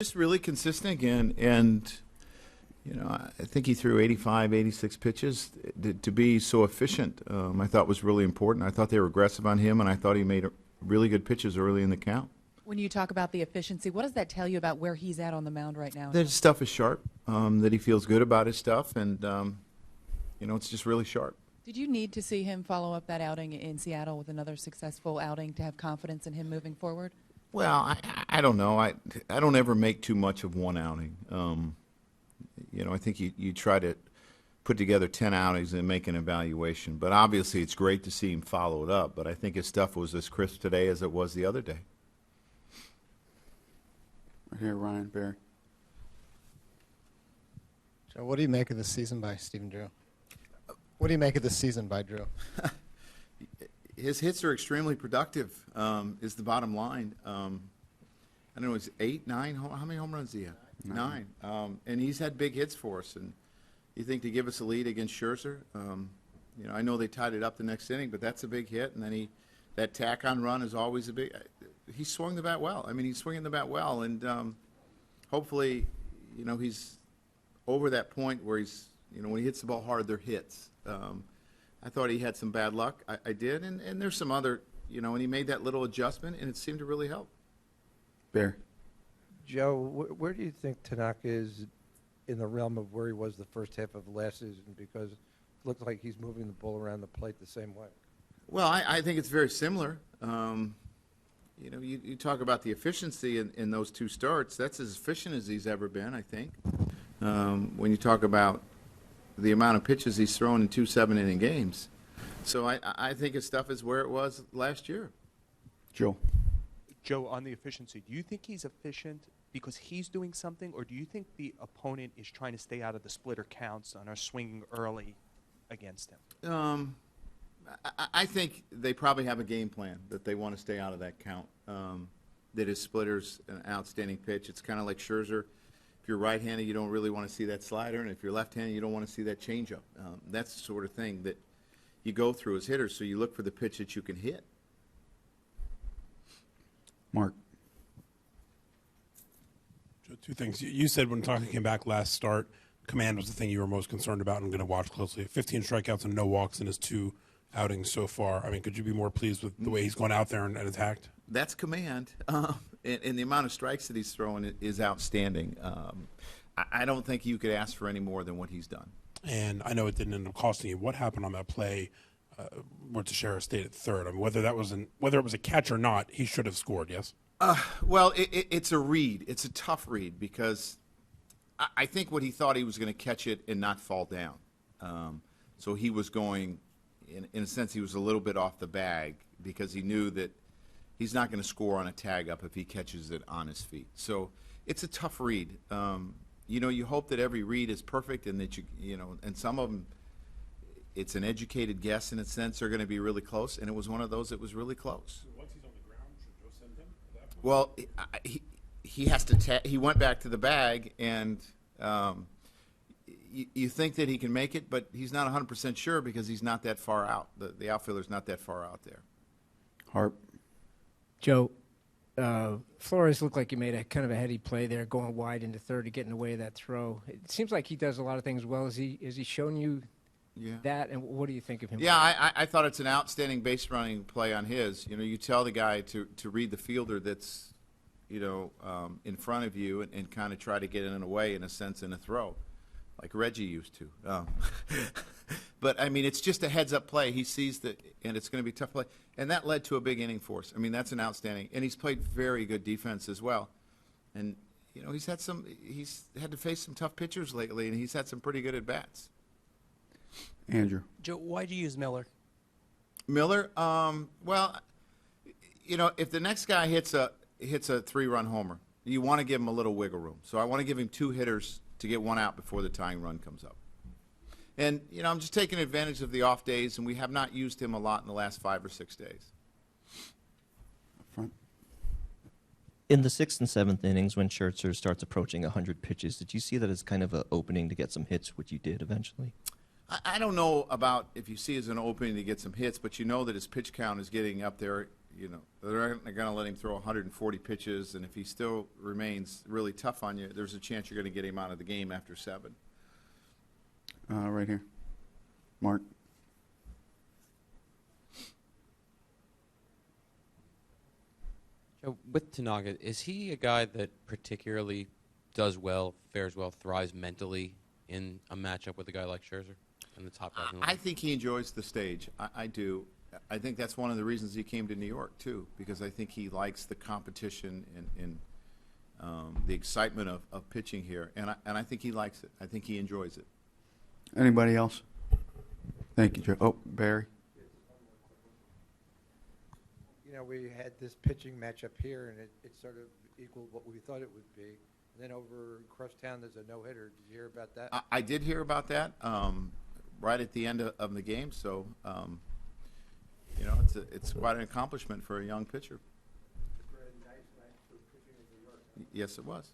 Just really consistent again, and I think he threw 85, 86 pitches. To be so efficient, I thought was really important. I thought they were aggressive on him, and I thought he made really good pitches early in the count. When you talk about the efficiency, what does that tell you about where he's at on the mound right now? That his stuff is sharp, that he feels good about his stuff, and it's just really sharp. Did you need to see him follow up that outing in Seattle with another successful outing to have confidence in him moving forward? Well, I don't know. I don't ever make too much of one outing. I think you try to put together 10 outings and make an evaluation. But obviously it's great to see him follow it up. But I think his stuff was as crisp today as it was the other day. Right here, Ryan, Barry. Joe, what do you make of this season by Stephen Drew? What do you make of this season by Drew? His hits are extremely productive, is the bottom line. I don't know, it's 8, 9, how many home runs did he have? 9. And he's had big hits for us. And you think to give us a lead against Scherzer, I know they tied it up the next inning, but that's a big hit. And then that tack-on run is always a big he swung the bat well. I mean, he's swinging the bat well. And hopefully, he's over that point where he's, when he hits the ball hard, they're hits. I thought he had some bad luck. I did. And there's some other, and he made that little adjustment, and it seemed to really help. Bear. Joe, where do you think Tanaka is in the realm of where he was the first half of last season? Because it looks like he's moving the ball around the plate the same way. Well, I think it's very similar. You talk about the efficiency in those two starts. That's as efficient as he's ever been, I think. When you talk about the amount of pitches he's thrown in 2 7-inning games. So I think his stuff is where it was last year. Joe, on the efficiency, do you think he's efficient because he's doing something, or do you think the opponent is trying to stay out of the splitter counts and are swinging early against him? I think they probably have a game plan that they want to stay out of that count. That his splitter's an outstanding pitch. It's kind of like Scherzer. If you're right-handed, you don't really want to see that slider, and if you're left-handed, you don't want to see that changeup. That's the sort of thing that you go through as hitters, so you look for the pitch that you can hit. Mark. Two things. You said when Tanaka came back last start, command was the thing you were most concerned about and going to watch closely. 15 strikeouts and no walks in his 2 outings so far. I mean, could you be more pleased with the way he's gone out there and attacked? That's command. And the amount of strikes that he's throwing is outstanding. I don't think you could ask for any more than what he's done. And I know it didn't end up costing you. What happened on that play where Teixeira stayed at third? I mean, whether it was a catch or not, he should have scored, yes? Well, it's a read. It's a tough read because I think what he thought he was going to catch it and not fall down. So he was going, in a sense, he was a little bit off the bag because he knew that he's not going to score on a tag up if he catches it on his feet. So it's a tough read. You hope that every read is perfect and that and some of them, it's an educated guess in a sense they're going to be really close, and it was one of those that was really close. Once he's on the ground, should Joe send him at that point? Well, he has to. He went back to the bag, and you think that he can make it, but he's not 100% sure because he's not that far out. The outfielder's not that far out there. Harp. Joe, Flores looked like he made a kind of a heady play there, going wide into third to get in the way of that throw. It seems like he does a lot of things well. Has he shown you that, and what do you think of him? Yeah, I thought it's an outstanding base running play on his. You tell the guy to read the fielder that's, in front of you and kind of try to get in a way, in a sense, in a throw, like Reggie used to. But, I mean, it's just a heads-up play. He sees that, and it's going to be a tough play. And that led to a big inning for us. I mean, that's an outstanding. And he's played very good defense as well. And, he's had to face some tough pitchers lately, and he's had some pretty good at-bats. Andrew. Joe, why do you use Miller? Miller, well, if the next guy hits a 3-run homer, you want to give him a little wiggle room. So I want to give him 2 hitters to get 1 out before the tying run comes up. And, I'm just taking advantage of the off days, and we have not used him a lot in the last 5 or 6 days. Up front. In the 6th and 7th innings, when Scherzer starts approaching 100 pitches, did you see that as kind of an opening to get some hits, which you did eventually? I don't know about if you see it as an opening to get some hits, but you know that his pitch count is getting up there. you know, they're not going to let him throw 140 pitches, and if he still remains really tough on you, there's a chance you're going to get him out of the game after 7. Right here. Mark. Joe, with Tanaka, is he a guy that particularly does well, fares well, thrives mentally in a matchup with a guy like Scherzer and the top guys in the I league? think he enjoys the stage. I do. I think that's one of the reasons he came to New York, too, because I think he likes the competition and the excitement of pitching here. And I think he likes it. I think he enjoys it. Anybody else? Thank you, Joe. Oh, Barry. You know, we had this pitching matchup here, and it sort of equaled what we thought it would be. And then over across town, there's a no-hitter. Did you hear about that? I did hear about that right at the end of the game. So, you know, it's quite an accomplishment for a young pitcher. Yes, it was.